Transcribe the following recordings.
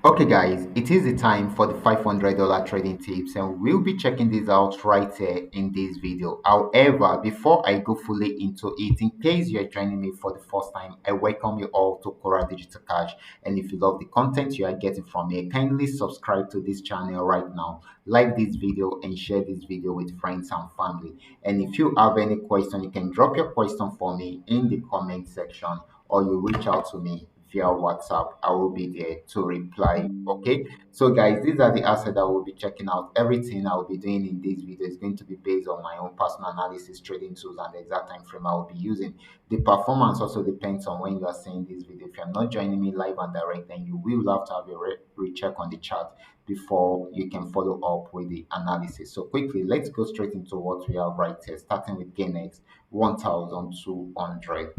Okay, guys, it is the time for the $500 trading tips, and we'll be checking this out right here in this video. However, before I go fully into it, in case you're joining me for the first time, I welcome you all to Qora Digital Cash. And if you love the content you are getting from me, kindly subscribe to this channel right now, like this video, and share this video with friends and family. And if you have any question, you can drop your question for me in the comment section, or you reach out to me via WhatsApp. I will be there to reply. Okay. So, guys, these are the assets that we'll be checking out. Everything I will be doing in this video is going to be based on my own personal analysis, trading tools, and the exact time frame I will be using. The performance also depends on when you are seeing this video. If you're not joining me live and direct, then you will have to have a recheck on the chart before you can follow up with the analysis. So quickly, let's go straight into what we have right here, starting with GainX 1200.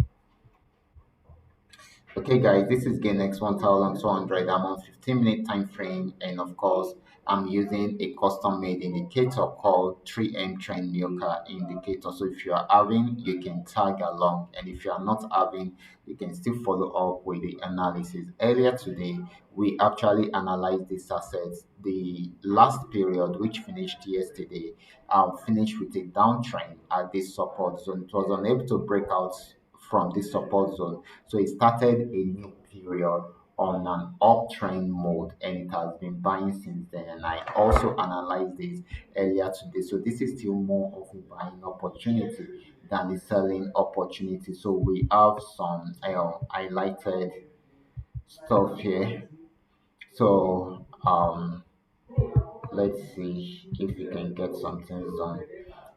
Okay, guys, this is GainX 1200. I'm on 15-minute time frame, and of course, I'm using a custom-made indicator called 3M Trend Milker indicator. So if you are having, you can tag along, and if you are not having, you can still follow up with the analysis. Earlier today, we actually analyzed these assets. The last period, which finished yesterday, finished with a downtrend at this support zone. It was unable to break out from this support zone, so it started a new period on an uptrend mode, and it has been buying since then. And I also analyzed this earlier today. So this is still more of a buying opportunity than a selling opportunity. So we have some highlighted stuff here. So let's see if we can get something done.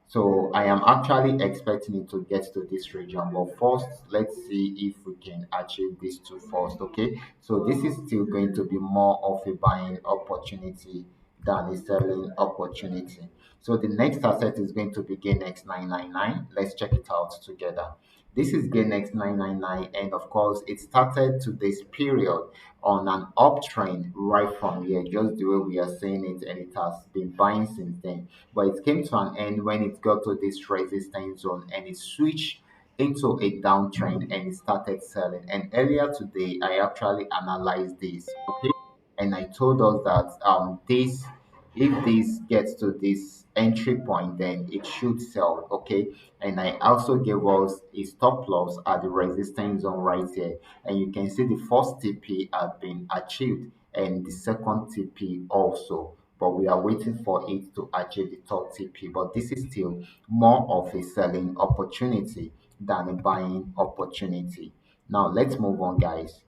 So I am actually expecting it to get to this region, but first let's see if we can achieve these two first. Okay, so this is still going to be more of a buying opportunity than a selling opportunity. So the next asset is going to be GainX 999. Let's check it out together. This is GainX 999, and of course it started to this period on an uptrend right from here, just the way we are saying it, and it has been buying since then. But it came to an end when it got to this resistance zone, and it switched into a downtrend, and it started selling. And earlier today, I actually analyzed this, okay, and I told us that this, if this gets to this entry point, then it should sell, okay. And I also gave us a stop loss at the resistance zone right here, and you can see the first TP had been achieved, and the second TP also, but we are waiting for it to achieve the third TP. But this is still more of a selling opportunity than a buying opportunity. Now let's move on, guys.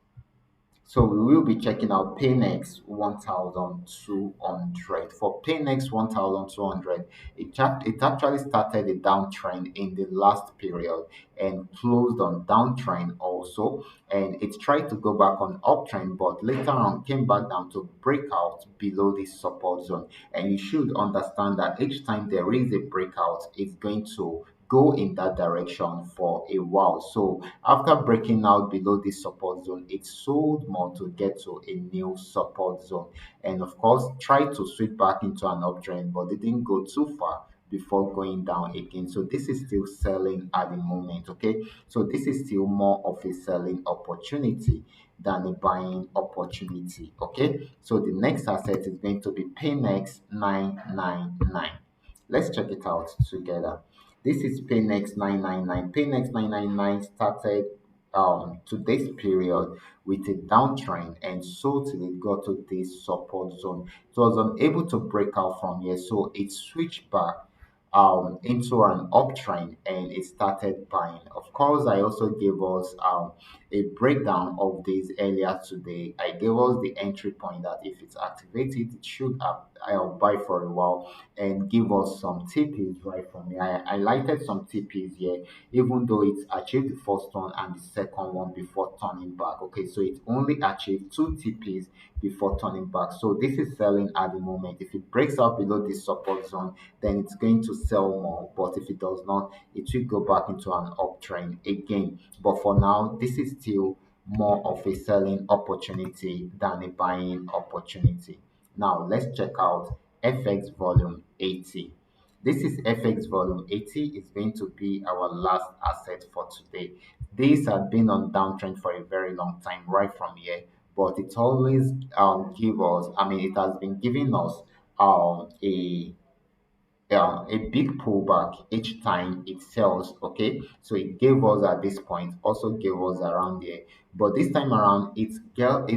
So we will be checking out Paynex 1200. For Paynex 1200, it actually started a downtrend in the last period and closed on downtrend also. And it tried to go back on uptrend, but later on came back down to breakout below this support zone. And you should understand that each time there is a breakout, it's going to go in that direction for a while. So after breaking out below this support zone, it sold more to get to a new support zone. And of course, tried to switch back into an uptrend, but didn't go too far before going down again. So this is still selling at the moment. Okay. So this is still more of a selling opportunity than a buying opportunity. Okay. So the next asset is going to be Paynex 999. Let's check it out together. This is Paynex 999. Paynex 999 started today's period with a downtrend, and so till it got to this support zone. It was unable to break out from here, so it switched back into an uptrend, and it started buying. Of course, I also gave us a breakdown of this earlier today. I gave us the entry point that if it's activated, it should I'll buy for a while, and give us some TPs right from here. I highlighted some TPs here, even though it achieved the first one and the second one before turning back. Okay, so it only achieved two TPs before turning back. So this is selling at the moment. If it breaks out below this support zone, then it's going to sell more. But if it does not, it will go back into an uptrend again. But for now, this is still more of a selling opportunity than a buying opportunity. Now let's check out FX volume 80. This is FX volume 80 is going to be our last asset for today. These have been on downtrend for a very long time right from here, but it always give us, I mean, it has been giving us a big pullback each time it sells. Okay, so it gave us at this point, also gave us around there, but this time around it got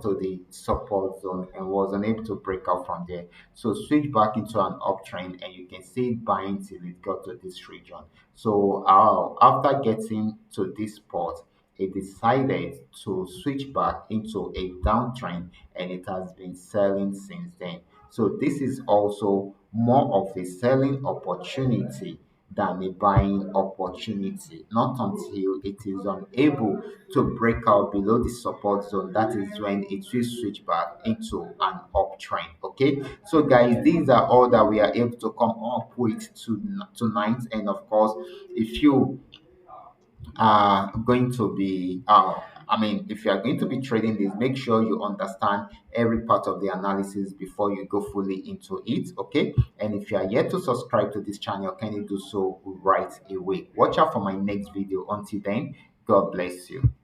to the support zone and was unable to break out from there. So switch back into an uptrend, and you can see it buying till it got to this region. So after getting to this spot, it decided to switch back into a downtrend, and it has been selling since then. So this is also more of a selling opportunity than a buying opportunity. Not until it is unable to break out below the support zone, that is when it will switch back into an uptrend. Okay, so guys, these are all that we are able to come up with tonight. And of course, if you going to be I mean, if you are going to be trading this, make sure you understand every part of the analysis before you go fully into it. Okay, and if you are yet to subscribe to this channel, can you do so right away? Watch out for my next video. Until then, God bless you.